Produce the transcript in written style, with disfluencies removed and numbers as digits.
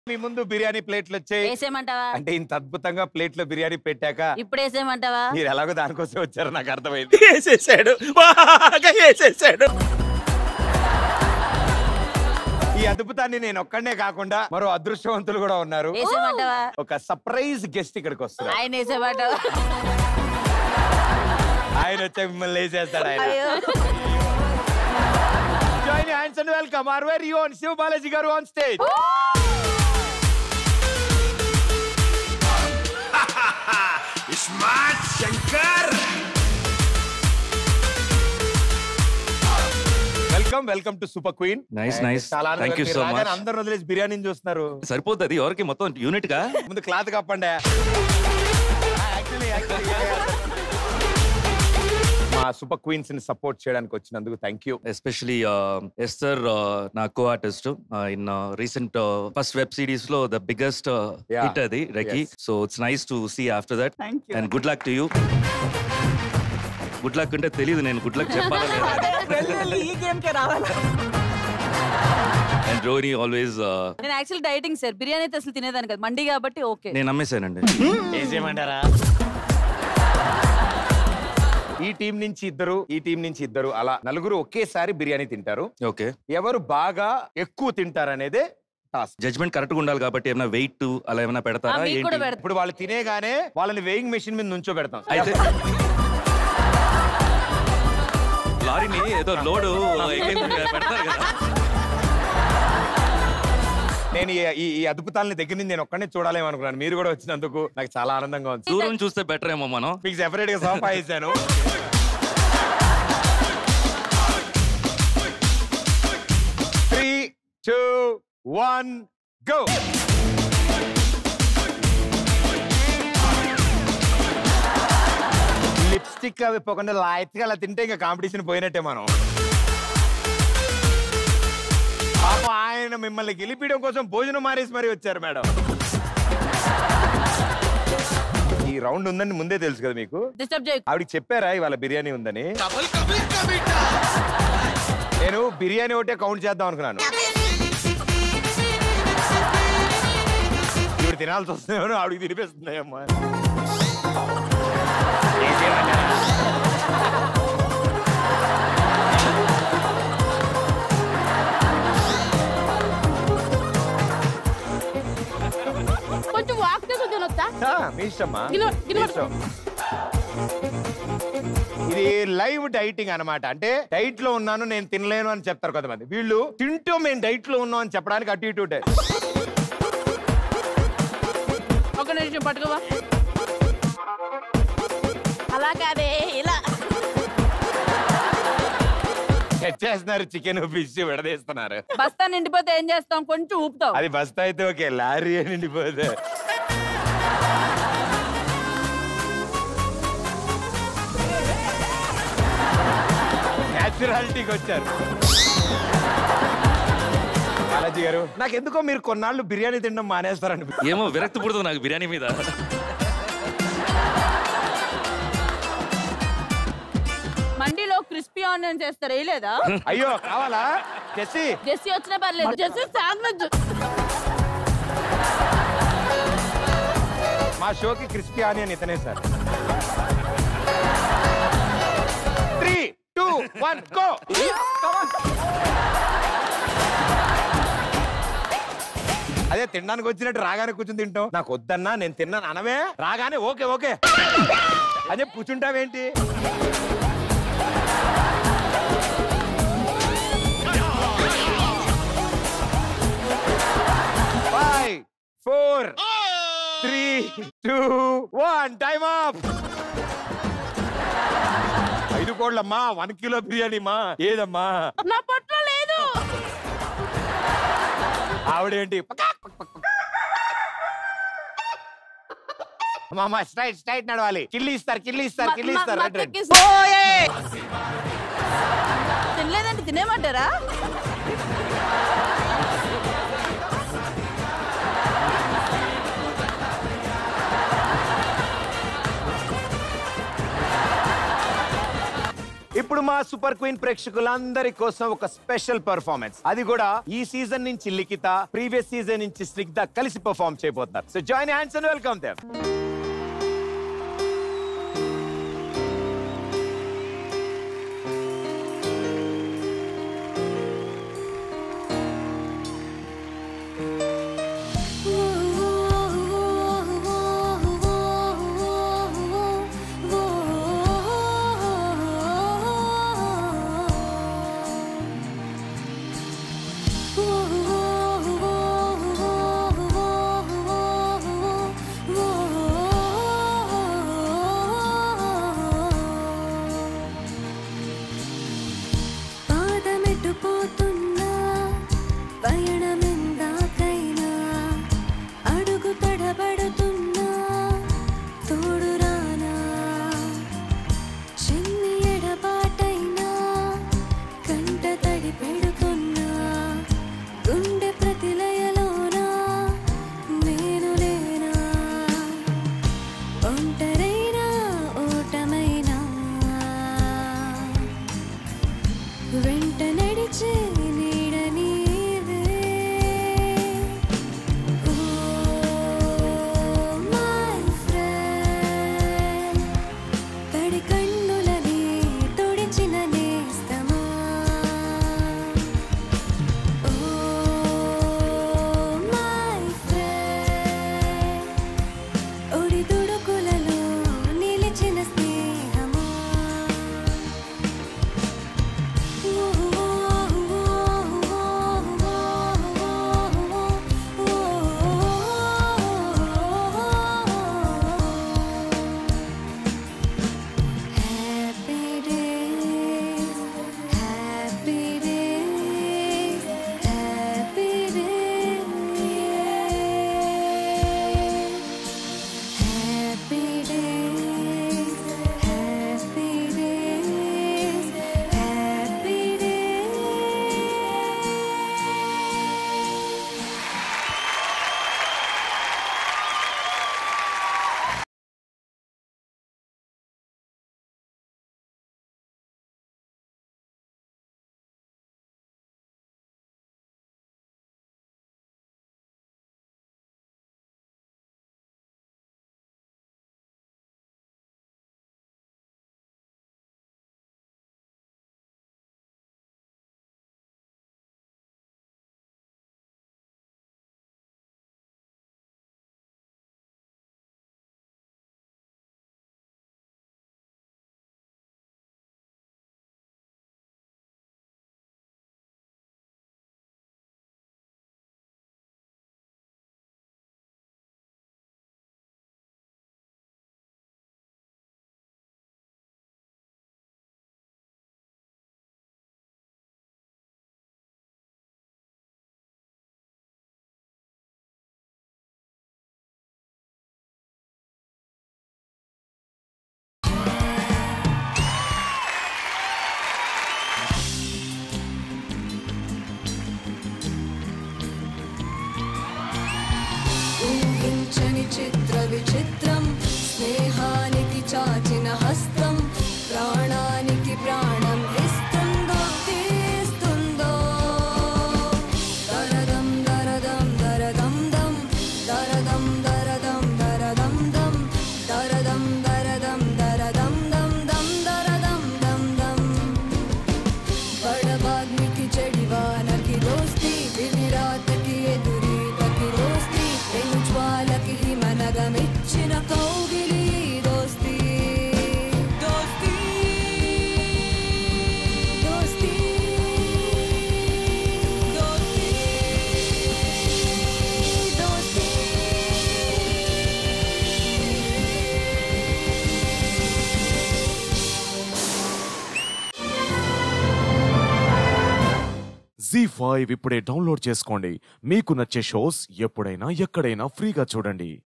మీ ముందు బిర్యానీ ప్లేట్లు వచ్చాయి. వేసేయమంటావా? అంటే ఇంత అద్భుతంగా ప్లేట్ లో బిర్యానీ పెట్టాక ఇప్పుడు వేసేయమంటావా? మీరు ఎలాగో దానికోసం వచ్చారో నాకు అర్థమైంది. వేసేసాడు, బాగా వేసేసాడు. ఈ అద్భుతాన్ని నేను ఒక్కడనే కాకుండా మరో అదృష్టవంతులు కూడా ఉన్నారు. వేసేయమంటావా? ఒక సర్ప్రైజ్ గెస్ట్ ఇక్కడికి వస్తారు. ఆయన వేసేయమంటావా? ఆయన వచ్చే మిమ్మల్ని వేసేస్తాడు. ఆయన join your hands and welcome our very own Shiv Balaji garu on stage. Smart Shankar. Welcome to super queen. Nice thank you so much. అందరు వదిలేసి బిర్యానీని చూస్తున్నారు. సరిపోతుంది ఎవరికి మొత్తం యూనిట్ గా. ముందు క్లాత్ కప్పండి. మా సూపర్ క్వీన్స్ ని సపోర్ట్ చేయడానికి వచ్చినందుకు థ్యాంక్ యూ. ఎస్పెషలీ ఎస్తర్ నా co artist in recent first web series లో ద బిగ్గెస్ట్ హిట్ అది రెకి. So it's nice to see after that and good luck to you. Good luck అంటే తెలియదు నేను గుడ్ లక్ చెప్పాలా అండ్ రోహిణి ఆల్వేస్. నేను actually dieting sir, biryani అయితే అసలు తినేదాన్ని కదా, మండి కాబట్టి ఓకే. నేను నమ్మేశానండి. ఏసేయమంటారా? ఈ టీం నుంచి ఇద్దరు, ఈ టీం నుంచి ఇద్దరు, అలా నలుగురు ఒకేసారి బిర్యానీ తింటారు. ఓకే, ఎవరు బాగా ఎక్కువ తింటారు అనేదే టాస్క్. జడ్జ్మెంట్ కరెక్ట్ గా ఉండాలి కాబట్టి ఏమైనా వెయిట్ అలా ఏమైనా పెడతారా ఏంటి? ఇప్పుడు వాళ్ళు తినేగానే వాళ్ళని వెయింగ్ మెషిన్ మీద నుంచో పెడతాం. అయితే లారీని ఏదో లోడు పెడతారు కదా. నేను ఈ అద్భుతాలని దగ్గర నుంచి నేను ఒక్కనే చూడాలేమనుకున్నాను. మీరు కూడా వచ్చినందుకు నాకు చాలా ఆనందంగా ఉంది. దూరం చూస్తే బెటర్ ఏమో. మనం మీకు సెపరేట్ గా సోఫా వేసాను. 3, 2, 1 go. లిప్స్టిక్ అవి పోకుండా లైట్ గా అలా తింటే ఇంకా కాంపిటీషన్ పోయినట్టే మనం. ఆయన మిమ్మల్ని గెలిపించడం కోసం భోజనం మారేసి మరీ వచ్చారు మేడం. ఈ రౌండ్ ఉందని ముందే తెలుసు కదా మీకు. ఆవిడకి చెప్పారా ఇవాళ బిర్యానీ ఉందని? నేను బిర్యానీ ఒకటే కౌంట్ చేద్దాం అనుకున్నాను. ఇవి తినాల్సి వస్తున్నాయో ఆవిడకి తినిపిస్తున్నాయమ్మా. కొంచెం వాక్ చేసి తినొచ్చా? మీ ఇష్టమ్మా. ఇది లైవ్ డైటింగ్ అన్నమాట. అంటే డైట్ లో ఉన్నాను నేను తినలేను అని చెప్తారు కొంతమంది. వీళ్ళు తింటూ మేము డైట్ లో ఉన్నాం అని చెప్పడానికి అటు ఇటు. ఒక నిమిషం పట్టుకోవా. అలా కాదే ఇలా చేస్తున్నారు. చికెన్ ఫిష్ విడదీస్తున్నారు. బస్తా నిండిపోతే ఏం చేస్తాం? కొంచెం ఊపుతాం. అది బస్తా అయితే ఓకే, లారీ నిండిపోతే న్యాచురాలిటీకి వచ్చారు. బాలాజీ గారు, నాకెందుకో మీరు కొన్నాళ్ళు బిర్యానీ తినడం మానేస్తారని. ఏమో విరక్తి పుడుతుంది నాకు బిర్యానీ మీద. మండీలో క్రిస్పీ ఆనియన్ చేస్తారు, వేయలేదా? అయ్యో కావాలా? జెస్సీ వచ్చినా పర్లేదు. Jessie sandwich. మా షోకి క్రిస్పీ ఆనియన్ ఇతనే సార్. 3, 2, 1 గో. అదే తినడానికి వచ్చినట్టు రాగానే కూర్చుని తింటాం. నాకు వద్దన్నా నేను తిన్నాను అనవే. రాగానే ఓకే ఓకే అదే కూర్చుంటావేంటి? Five, 4, 3, 2, 1 time up. 5 కోట్లమ్మా, 1 kilo biryani మా. ఏదమ్మా నా పొట్ల లేదు. ఆవిడేంటి మామ స్ట్రైట్ నడవాలి. కిల్లి ఇస్తారు. తినలేదంటే తినేమంటారా? ఇప్పుడు ఇప్పుడు మా సూపర్ క్వీన్ ప్రేక్షకులందరి కోసం ఒక స్పెషల్ పర్ఫార్మెన్స్, అది కూడా ఈ సీజన్ నుంచి లిఖిత, ప్రీవియస్ సీజన్ నుంచి స్నిగ్ధ కలిసి పర్ఫార్మ్ చేయబోతున్నారు. So join hands and welcome them. చిత్ర విచిత్రం స్నేహానికి చాచిన హస్తం ప్రాణానికి ప్రాణం ఇస్తుందో తీస్తుందో దరదం దరదం దరదం దం దరదం దరదం దరదం దం దరదం దరదం దరదం దం దం దరదం దం దం బడబాగ్నికి చెడివానకి దోస్తి వినిరాతకి ఎదురీతకి దోస్తి పెనుజ్వాలకి హిమనగమిచ్చిన కౌగిలి దోస్తి దోస్తి దోస్తి దోస్తి దోస్తి జీ5 ఇప్పుడే డౌన్లోడ్ చేసుకోండి. మీకు నచ్చే షోస్ ఎప్పుడైనా ఎక్కడైనా ఫ్రీగా చూడండి.